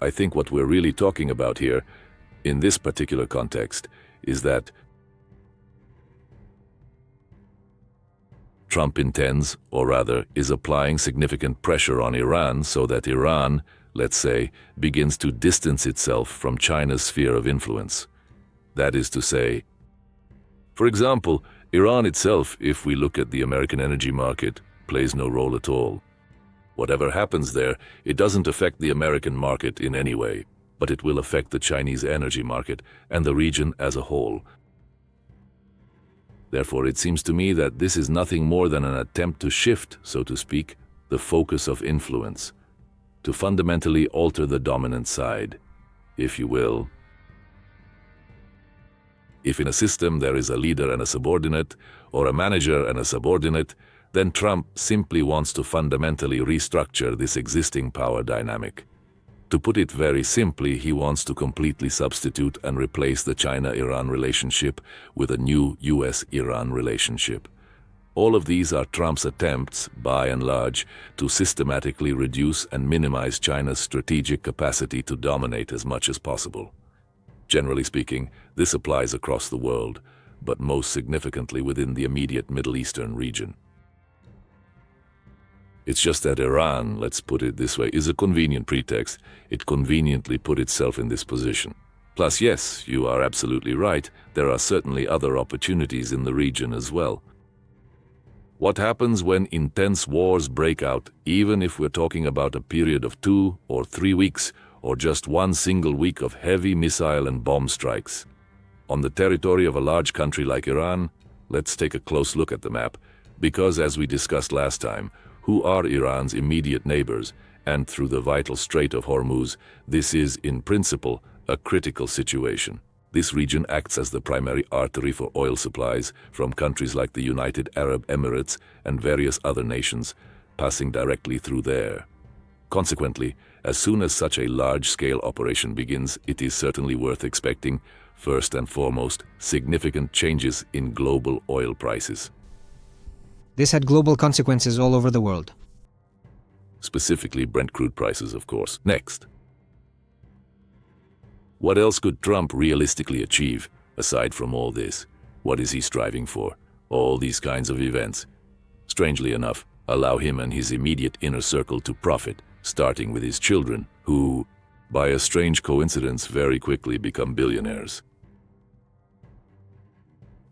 I think what we're really talking about here, in this particular context, is that Trump intends, or rather is applying significant pressure on Iran so that Iran, let's say, begins to distance itself from China's sphere of influence. That is to say, for example, Iran itself, if we look at the American energy market, plays no role at all. Whatever happens there, it doesn't affect the American market in any way, but it will affect the Chinese energy market and the region as a whole. Therefore, it seems to me that this is nothing more than an attempt to shift, so to speak, the focus of influence, to fundamentally alter the dominant side, if you will. If in a system there is a leader and a subordinate, or a manager and a subordinate, then Trump simply wants to fundamentally restructure this existing power dynamic. To put it very simply, he wants to completely substitute and replace the China-Iran relationship with a new US-Iran relationship. All of these are Trump's attempts, by and large, to systematically reduce and minimize China's strategic capacity to dominate as much as possible. Generally speaking, this applies across the world, but most significantly within the immediate Middle Eastern region. It's just that Iran, let's put it this way, is a convenient pretext. It conveniently put itself in this position. Plus, yes, you are absolutely right, there are certainly other opportunities in the region as well. What happens when intense wars break out, even if we're talking about a period of 2 or 3 weeks, or just one single week of heavy missile and bomb strikes? On the territory of a large country like Iran, let's take a close look at the map, because as we discussed last time, who are Iran's immediate neighbors, and through the vital Strait of Hormuz, this is, in principle, a critical situation. This region acts as the primary artery for oil supplies from countries like the United Arab Emirates and various other nations, passing directly through there. Consequently, as soon as such a large-scale operation begins, it is certainly worth expecting, first and foremost, significant changes in global oil prices. This had global consequences all over the world. Specifically Brent crude prices, of course. Next. What else could Trump realistically achieve, aside from all this? What is he striving for? All these kinds of events, strangely enough, allow him and his immediate inner circle to profit, starting with his children, who, by a strange coincidence, very quickly become billionaires.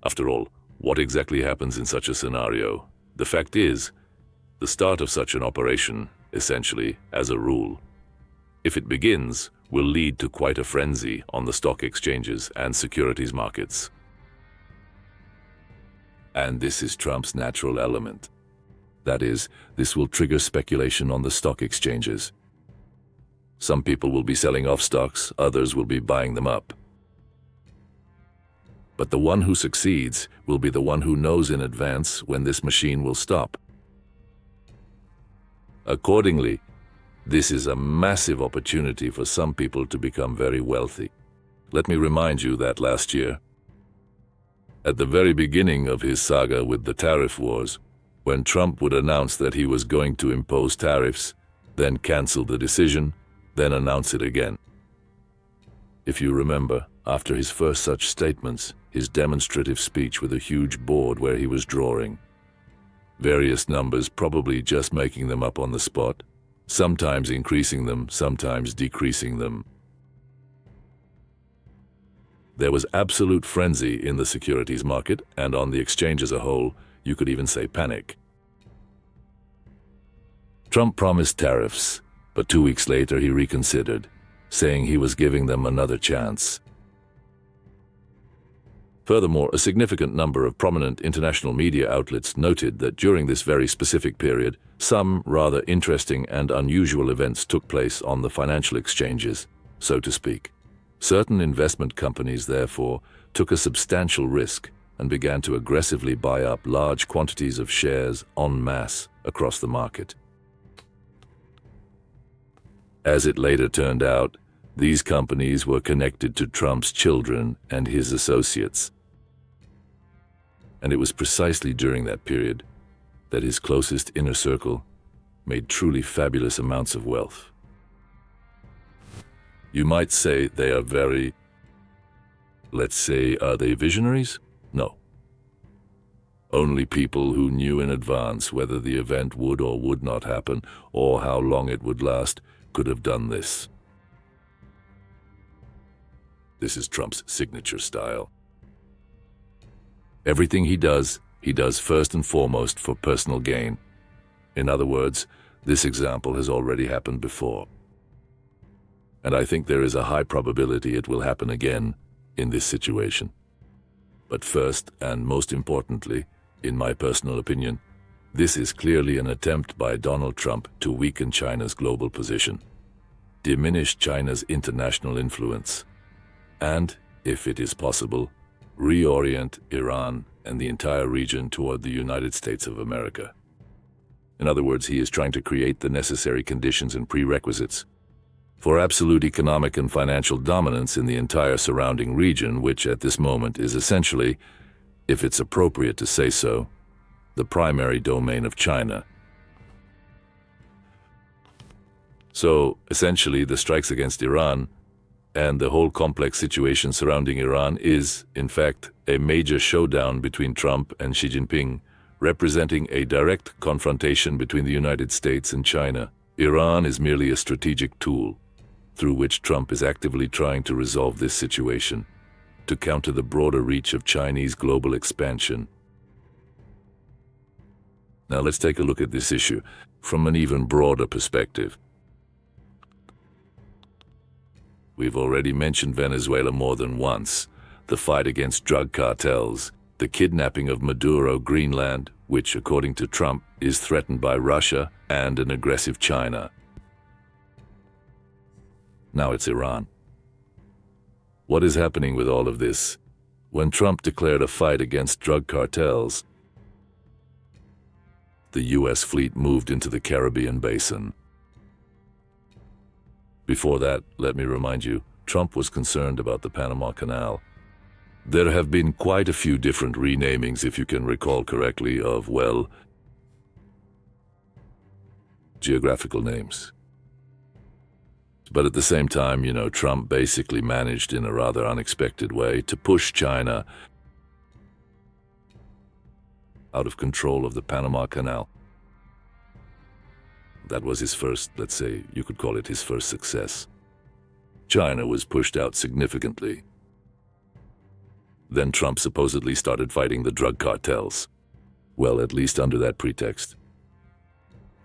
After all, what exactly happens in such a scenario? The fact is, the start of such an operation, essentially, as a rule, if it begins, will lead to quite a frenzy on the stock exchanges and securities markets. And this is Trump's natural element. That is, this will trigger speculation on the stock exchanges. Some people will be selling off stocks, others will be buying them up. But the one who succeeds will be the one who knows in advance when this machine will stop. Accordingly, this is a massive opportunity for some people to become very wealthy. Let me remind you that last year, at the very beginning of his saga with the tariff wars, when Trump would announce that he was going to impose tariffs, then cancel the decision, then announce it again. If you remember, after his first such statements, his demonstrative speech with a huge board where he was drawing various numbers, probably just making them up on the spot, sometimes increasing them, sometimes decreasing them. There was absolute frenzy in the securities market and on the exchange as a whole, you could even say panic. Trump promised tariffs, but 2 weeks later he reconsidered, saying he was giving them another chance. Furthermore, a significant number of prominent international media outlets noted that during this very specific period, some rather interesting and unusual events took place on the financial exchanges, so to speak. Certain investment companies, therefore, took a substantial risk and began to aggressively buy up large quantities of shares en masse across the market. As it later turned out, these companies were connected to Trump's children and his associates. And it was precisely during that period that his closest inner circle made truly fabulous amounts of wealth. You might say they are very, let's say, are they visionaries? No. Only people who knew in advance whether the event would or would not happen or how long it would last could have done this. This is Trump's signature style. Everything he does first and foremost for personal gain. In other words, this example has already happened before. And I think there is a high probability it will happen again in this situation. But first, and most importantly, in my personal opinion, this is clearly an attempt by Donald Trump to weaken China's global position, diminish China's international influence, and, if it is possible, reorient Iran and the entire region toward the United States of America. In other words, he is trying to create the necessary conditions and prerequisites for absolute economic and financial dominance in the entire surrounding region, which at this moment is essentially, if it's appropriate to say so, the primary domain of China. So, essentially, the strikes against Iran and the whole complex situation surrounding Iran is, in fact, a major showdown between Trump and Xi Jinping, representing a direct confrontation between the United States and China. Iran is merely a strategic tool through which Trump is actively trying to resolve this situation, to counter the broader reach of Chinese global expansion. Now let's take a look at this issue from an even broader perspective. We've already mentioned Venezuela more than once, the fight against drug cartels, the kidnapping of Maduro Greenland, which, according to Trump, is threatened by Russia and an aggressive China. Now it's Iran. What is happening with all of this? When Trump declared a fight against drug cartels, the U.S. fleet moved into the Caribbean basin. Before that, let me remind you, Trump was concerned about the Panama Canal. There have been quite a few different renamings, if you can recall correctly, of, well, geographical names. But at the same time, Trump basically managed in a rather unexpected way to push China out of control of the Panama Canal. That was his first, let's say, you could call it his first success. China was pushed out significantly. Then Trump supposedly started fighting the drug cartels. Well, at least under that pretext.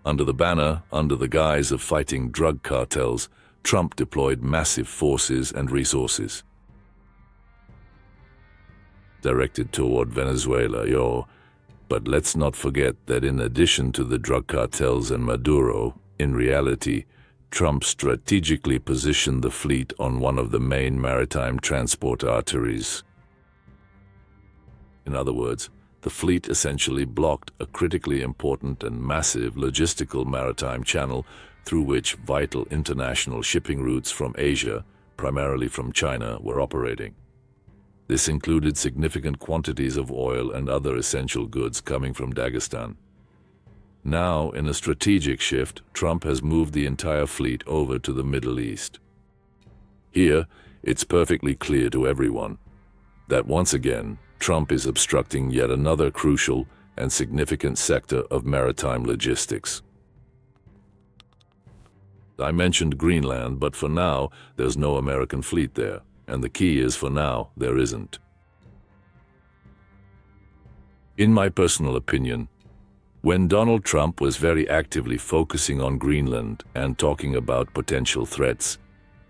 Under the banner, under the guise of fighting drug cartels, Trump deployed massive forces and resources directed toward Venezuela, But let's not forget that in addition to the drug cartels and Maduro, in reality, Trump strategically positioned the fleet on one of the main maritime transport arteries. In other words, the fleet essentially blocked a critically important and massive logistical maritime channel through which vital international shipping routes from Asia, primarily from China, were operating. This included significant quantities of oil and other essential goods coming from Dagestan. Now, in a strategic shift, Trump has moved the entire fleet over to the Middle East. Here, it's perfectly clear to everyone that once again, Trump is obstructing yet another crucial and significant sector of maritime logistics. I mentioned Greenland, but for now, there's no American fleet there. And the key is, for now, there isn't. In my personal opinion, when Donald Trump was very actively focusing on Greenland and talking about potential threats,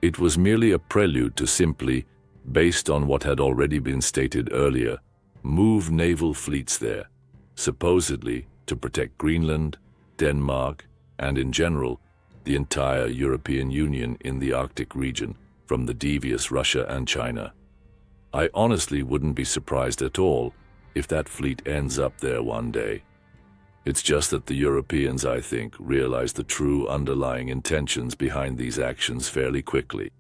it was merely a prelude to simply, based on what had already been stated earlier, move naval fleets there, supposedly to protect Greenland, Denmark, and in general, the entire European Union in the Arctic region from the devious Russia and China. I honestly wouldn't be surprised at all if that fleet ends up there one day. It's just that the Europeans, I think, realize the true underlying intentions behind these actions fairly quickly.